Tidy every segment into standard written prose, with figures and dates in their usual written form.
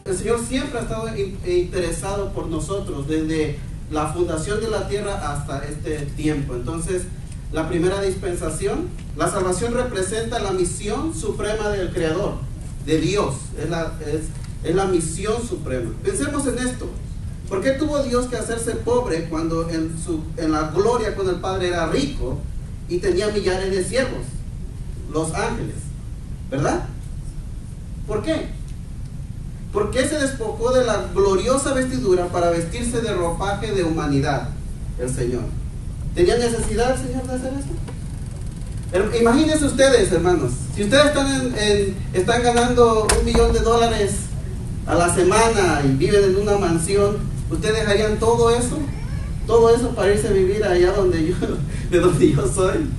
el Señor siempre ha estado interesado por nosotros, desde la fundación de la tierra hasta este tiempo. Entonces, la primera dispensación, la salvación representa la misión suprema del Creador, de Dios, es la misión suprema. Pensemos en esto. ¿Por qué tuvo Dios que hacerse pobre cuando en la gloria, cuando el Padre era rico y tenía millares de siervos, los ángeles? ¿Verdad? ¿Por qué? ¿Por qué se despojó de la gloriosa vestidura para vestirse de ropaje de humanidad el Señor? ¿Tenía necesidad el Señor de hacer eso? Imagínense ustedes, hermanos, si ustedes están ganando $1,000,000 a la semana y viven en una mansión, ¿ustedes dejarían todo eso para irse a vivir allá de donde yo soy?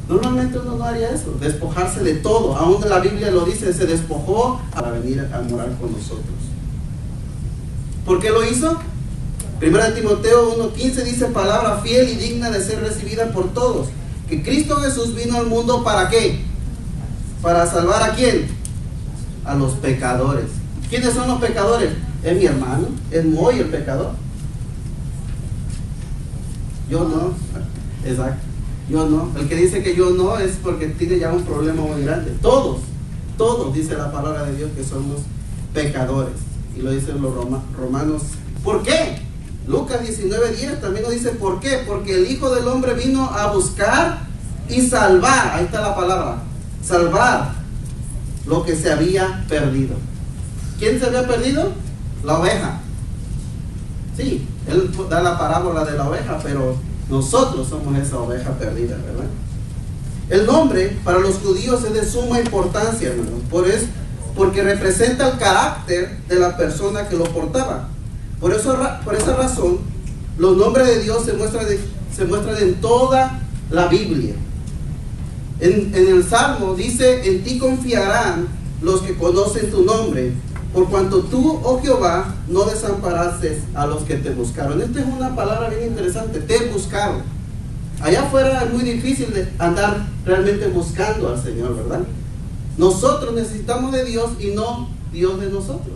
Normalmente uno no haría eso, despojarse de todo. Aún la Biblia lo dice, se despojó para venir a morar con nosotros. ¿Por qué lo hizo? 1 Timoteo 1:15 dice: palabra fiel y digna de ser recibida por todos, que Cristo Jesús vino al mundo ¿para qué? ¿Para salvar a quién? A los pecadores. ¿Quiénes son los pecadores? Es mi hermano, es Moy el pecador. Yo no, exacto. Yo no. El que dice que yo no es porque tiene ya un problema muy grande. Todos, dice la palabra de Dios que somos pecadores. Y lo dicen los romanos. ¿Por qué? Lucas 19:10 también nos dice ¿por qué? Porque el Hijo del Hombre vino a buscar y salvar. Ahí está la palabra. Salvar lo que se había perdido. ¿Quién se había perdido? La oveja. Sí, él da la parábola de la oveja, pero nosotros somos esa oveja perdida, ¿verdad? El nombre para los judíos es de suma importancia, hermanos, porque representa el carácter de la persona que lo portaba. Por esa razón, los nombres de Dios se muestran en toda la Biblia. En el Salmo dice: en ti confiarán los que conocen tu nombre, por cuanto tú, oh Jehová, no desamparaste a los que te buscaron. Esta es una palabra bien interesante, te buscaron. Allá afuera es muy difícil de andar realmente buscando al Señor, ¿verdad? Nosotros necesitamos de Dios y no Dios de nosotros.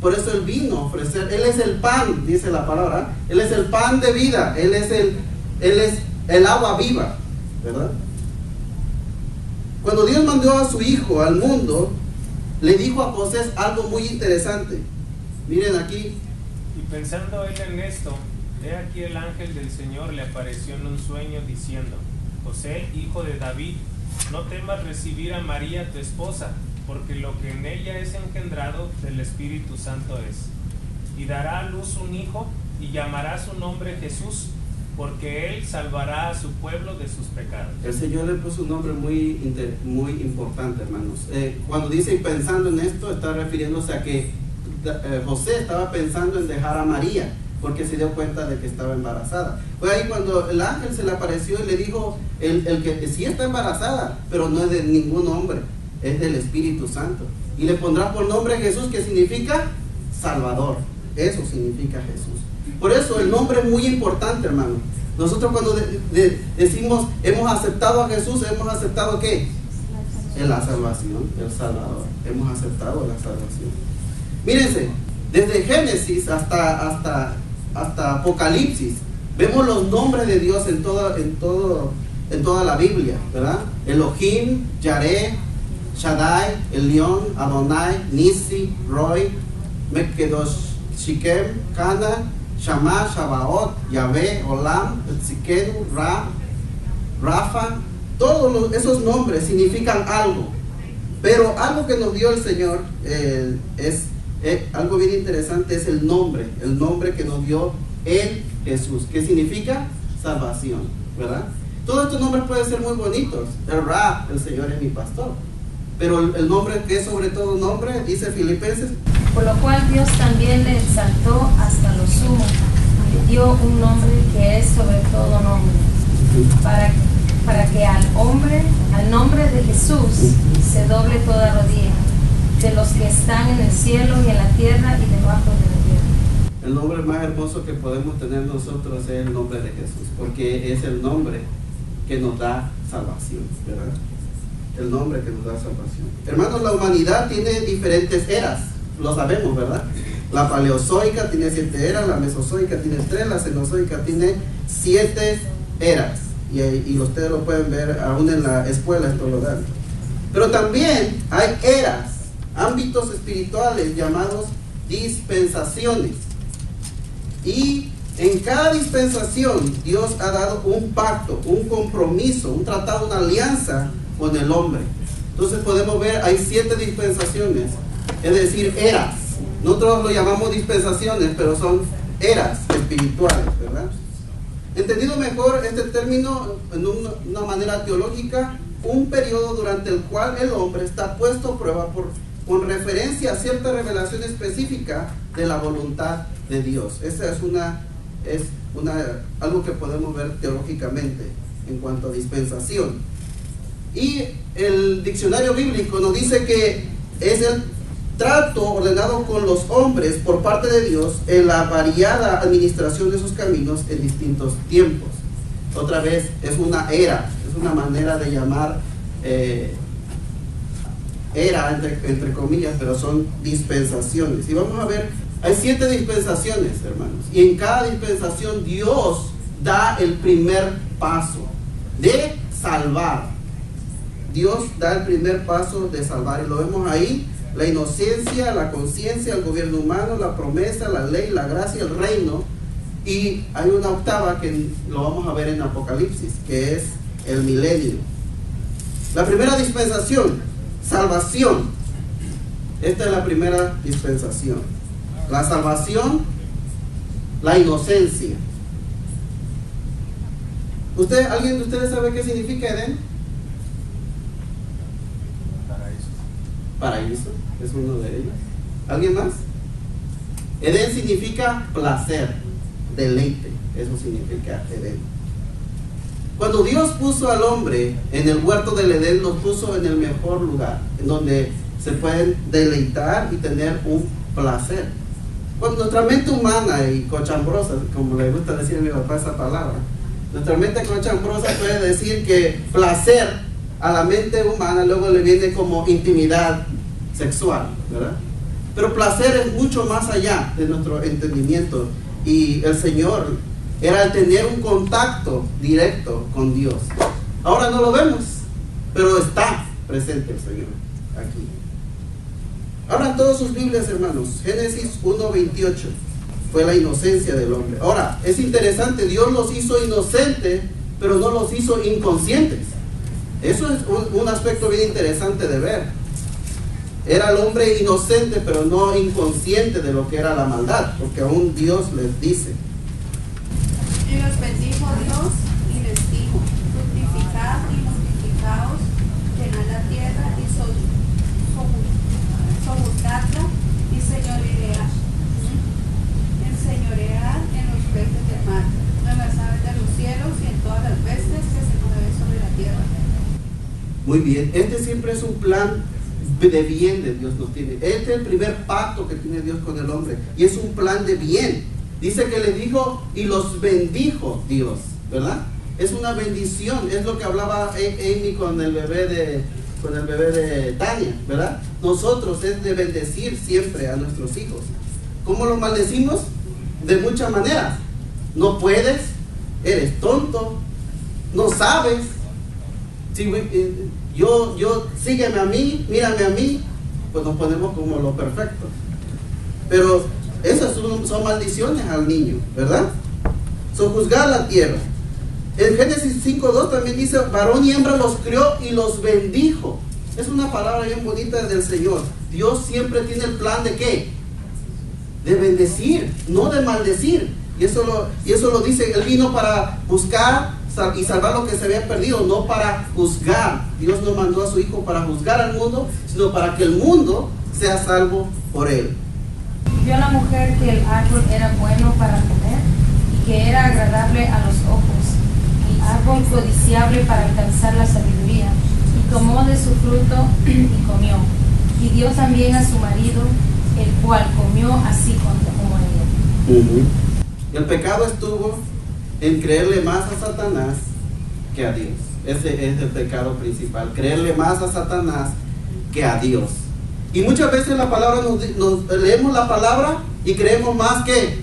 Por eso Él vino a ofrecer, Él es el pan, dice la palabra, Él es el pan de vida, Él es el agua viva, ¿verdad? Cuando Dios mandó a su Hijo al mundo, le dijo a José algo muy interesante. Miren aquí. Y pensando él en esto, he aquí el ángel del Señor le apareció en un sueño diciendo: José, hijo de David, no temas recibir a María tu esposa, porque lo que en ella es engendrado del Espíritu Santo es. Y dará a luz un hijo, y llamará su nombre Jesús, porque él salvará a su pueblo de sus pecados. El Señor le puso un nombre muy importante, hermanos. Cuando dice pensando en esto, está refiriéndose a que José estaba pensando en dejar a María, porque se dio cuenta de que estaba embarazada. Fue ahí cuando el ángel se le apareció y le dijo, el que sí está embarazada, pero no es de ningún hombre, es del Espíritu Santo. Y le pondrá por nombre Jesús, que significa Salvador. Eso significa Jesús. Por eso el nombre es muy importante, hermano. Nosotros cuando decimos hemos aceptado a Jesús, hemos aceptado ¿qué? En la salvación, el Salvador. Hemos aceptado la salvación. Mírense, desde Génesis hasta Apocalipsis, vemos los nombres de Dios en toda la Biblia, ¿verdad? Elohim, Yareh, Shaddai, Elión, Adonai, Nisi, Roy, Mekedosh, Shikem, Cana, Shama, Shabaot, Yahvé, Olam, Tzikedu, Rafa. Todos esos nombres significan algo, pero algo que nos dio el Señor es algo bien interesante, es el nombre que nos dio en Jesús, que significa salvación, ¿verdad? Todos estos nombres pueden ser muy bonitos. El Señor es mi pastor, pero el nombre que es sobre todo nombre, dice Filipenses, por lo cual Dios también le exaltó hasta lo sumo, y le dio un nombre que es sobre todo nombre, para que al nombre de Jesús se doble toda rodilla, de los que están en el cielo y en la tierra y debajo de la tierra. El nombre más hermoso que podemos tener nosotros es el nombre de Jesús, porque es el nombre que nos da salvación, ¿verdad? El nombre que nos da salvación. Hermanos, la humanidad tiene diferentes eras. lo sabemos, ¿verdad? La paleozoica tiene 7 eras, la mesozoica tiene 3, la cenozoica tiene 7 eras. Y ustedes lo pueden ver aún en la escuela, esto lo dan. Pero también hay eras, ámbitos espirituales llamados dispensaciones. Y en cada dispensación Dios ha dado un pacto, un compromiso, un tratado, una alianza con el hombre. Entonces podemos ver, hay 7 dispensaciones, es decir, eras. Nosotros lo llamamos dispensaciones, pero son eras espirituales, ¿verdad? Entendido mejor este término en una manera teológica, un periodo durante el cual el hombre está puesto a prueba con referencia a cierta revelación específica de la voluntad de Dios. Esa es algo que podemos ver teológicamente en cuanto a dispensación. Y el diccionario bíblico nos dice que es el trato ordenado con los hombres por parte de Dios en la variada administración de sus caminos en distintos tiempos. Otra vez, es una era, es una manera de llamar era, entre comillas, pero son dispensaciones. Y vamos a ver, hay 7 dispensaciones, hermanos, y en cada dispensación Dios da el primer paso de salvar. Dios da el primer paso de salvar, y lo vemos ahí: la inocencia, la conciencia, el gobierno humano, la promesa, la ley, la gracia, el reino. Y hay una octava que lo vamos a ver en Apocalipsis, que es el milenio. La primera dispensación, salvación. Esta es la primera dispensación. La salvación, la inocencia. ¿Alguien de ustedes sabe qué significa Edén? Paraíso, es uno de ellos. ¿Alguien más? Edén significa placer, deleite. Eso significa Edén. Cuando Dios puso al hombre en el huerto del Edén, lo puso en el mejor lugar, en donde se pueden deleitar y tener un placer. Cuando nuestra mente humana y cochambrosa, como le gusta decir a mi papá esa palabra, nuestra mente cochambrosa puede decir que placer a la mente humana luego le viene como intimidad sexual, ¿verdad? Pero placer es mucho más allá de nuestro entendimiento, y el Señor era el tener un contacto directo con Dios. Ahora no lo vemos, pero está presente el Señor aquí. Abran todas sus Biblias, hermanos. Génesis 1:28 fue la inocencia del hombre. Ahora, es interesante, Dios los hizo inocentes, pero no los hizo inconscientes. Eso es un aspecto bien interesante de ver. Era el hombre inocente, pero no inconsciente de lo que era la maldad, porque aún Dios les dice. Y los bendijo Dios y les dijo: fructificad y multiplicaos, llenad la tierra y sojuzgadla y señoread en los peces del mar, en las aves de los cielos y en todas las bestias que se mueven sobre la tierra. Muy bien, este siempre es un plan de bien de Dios nos tiene. Este es el primer pacto que tiene Dios con el hombre, y es un plan de bien. Dice que le dijo y los bendijo Dios, ¿verdad? Es una bendición, es lo que hablaba Amy con el bebé de Tania, ¿verdad? Nosotros es de bendecir siempre a nuestros hijos. ¿Cómo los maldecimos? De muchas maneras. No puedes, eres tonto, no sabes. Si yo sígueme a mí, mírame a mí, pues nos ponemos como lo perfecto. Pero esas son maldiciones al niño, ¿verdad? Sojuzgar la tierra. En Génesis 5:2 también dice: varón y hembra los crió y los bendijo. Es una palabra bien bonita del Señor. Dios siempre tiene el plan de ¿qué? De bendecir, no de maldecir. Y eso lo dice, Él vino para buscar y salvar lo que se había perdido, no para juzgar. Dios no mandó a su Hijo para juzgar al mundo, sino para que el mundo sea salvo por Él. Vio la mujer que el árbol era bueno para comer y que era agradable a los ojos, y árbol codiciable para alcanzar la sabiduría, y tomó de su fruto y comió, y dio también a su marido, el cual comió así como ella. El pecado estuvo en creerle más a Satanás que a Dios. Ese es el pecado principal, creerle más a Satanás que a Dios. Y muchas veces la palabra leemos la palabra y creemos más que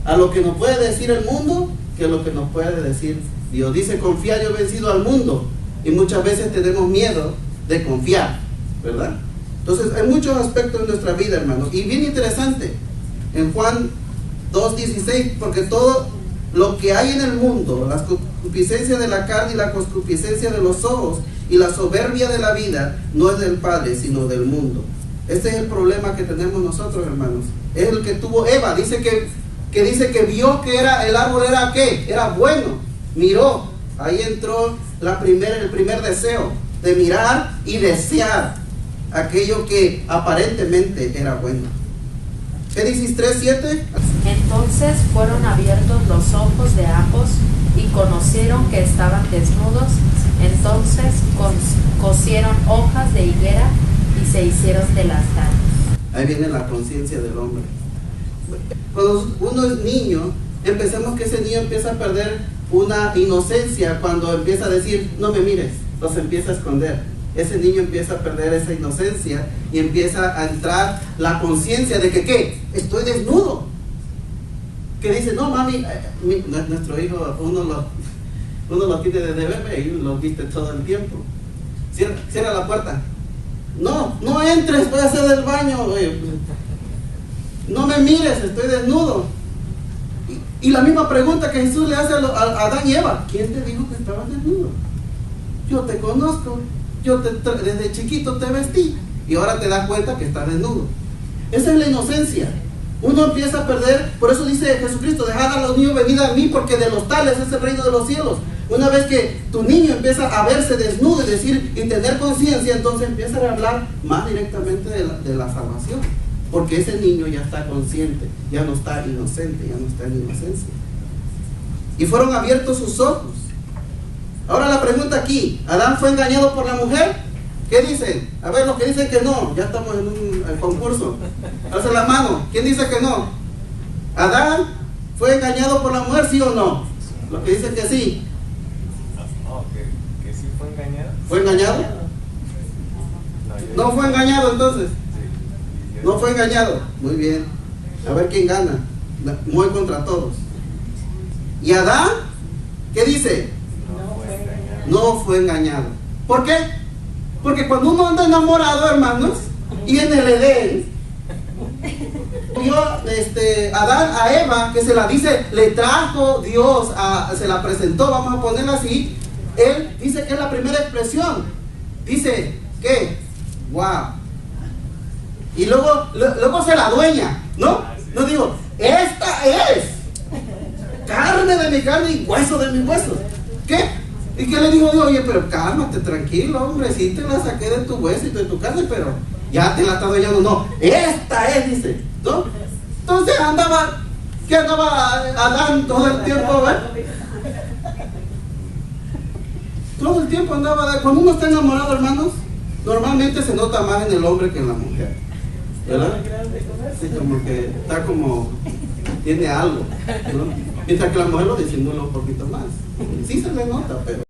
a lo que nos puede decir el mundo que a lo que nos puede decir Dios. Dice, confiar, yo he vencido al mundo. Y muchas veces tenemos miedo de confiar, ¿verdad? Entonces hay muchos aspectos en nuestra vida, hermanos. Y bien interesante, en Juan 2:16, porque todo lo que hay en el mundo, la concupiscencia de la carne y la concupiscencia de los ojos y la soberbia de la vida, no es del Padre, sino del mundo. Este es el problema que tenemos nosotros, hermanos. Es el que tuvo Eva. Dice que vio que el árbol era ¿qué? Era bueno. Miró. Ahí entró el primer deseo de mirar y desear aquello que aparentemente era bueno. Génesis 3:7. Entonces fueron abiertos los ojos de ambos y conocieron que estaban desnudos. Entonces cosieron hojas de higuera y se hicieron delantares. Ahí viene la conciencia del hombre. Cuando uno es niño, empezamos que ese niño empieza a perder una inocencia cuando empieza a decir, no me mires, los empieza a esconder. Ese niño empieza a perder esa inocencia y empieza a entrar la conciencia de que, ¿qué? Estoy desnudo. Que dice, no mami, nuestro hijo, uno lo tiene desde bebé y lo viste todo el tiempo. Cierra la puerta. No entres, voy a hacer del baño. No me mires, estoy desnudo. Y la misma pregunta que Jesús le hace a Adán y Eva, ¿quién te dijo que estabas desnudo? Yo te conozco, desde chiquito te vestí y ahora te das cuenta que estás desnudo. Esa es la inocencia. Uno empieza a perder, por eso dice Jesucristo, dejad a los niños venid a mí, porque de los tales es el reino de los cielos. Una vez que tu niño empieza a verse desnudo y tener conciencia, entonces empieza a hablar más directamente de la salvación. Porque ese niño ya está consciente, ya no está inocente, ya no está en inocencia. Y fueron abiertos sus ojos. Ahora la pregunta aquí, ¿Adán fue engañado por la mujer? ¿Qué dicen? A ver, los que dicen que no, ya estamos en un concurso. Alza la mano, ¿quién dice que no? ¿Adán fue engañado por la mujer, sí o no? Los que dicen que sí. ¿Que sí fue engañado? ¿Fue engañado? No fue engañado entonces. No fue engañado. Muy bien. A ver quién gana. Muy contra todos. ¿Y Adán? ¿Qué dice? No fue engañado. ¿Por qué? Porque cuando uno anda enamorado, hermanos, y en el Edén, vio Adán a Eva, que se la dice, le trajo Dios, se la presentó, vamos a ponerla así. Él dice que es la primera expresión. Dice, ¿qué? ¡Wow! Y luego se la adueña, ¿no? No digo, esta es carne de mi carne y hueso de mis huesos. ¿Qué? ¿Y qué le digo Dios? Oye, pero cálmate, tranquilo, hombre, sí te la saqué de tu hueso y de tu carne, pero ya te la está adueñando. No, esta es, dice, ¿no? Entonces andaba Adán todo el tiempo, ¿verdad? Todo el tiempo andaba. Cuando uno está enamorado, hermanos, normalmente se nota más en el hombre que en la mujer, ¿verdad? Sí, como que está tiene algo, ¿no? Mientras que la mujer lo disimula un poquito más. Sí se le nota, pero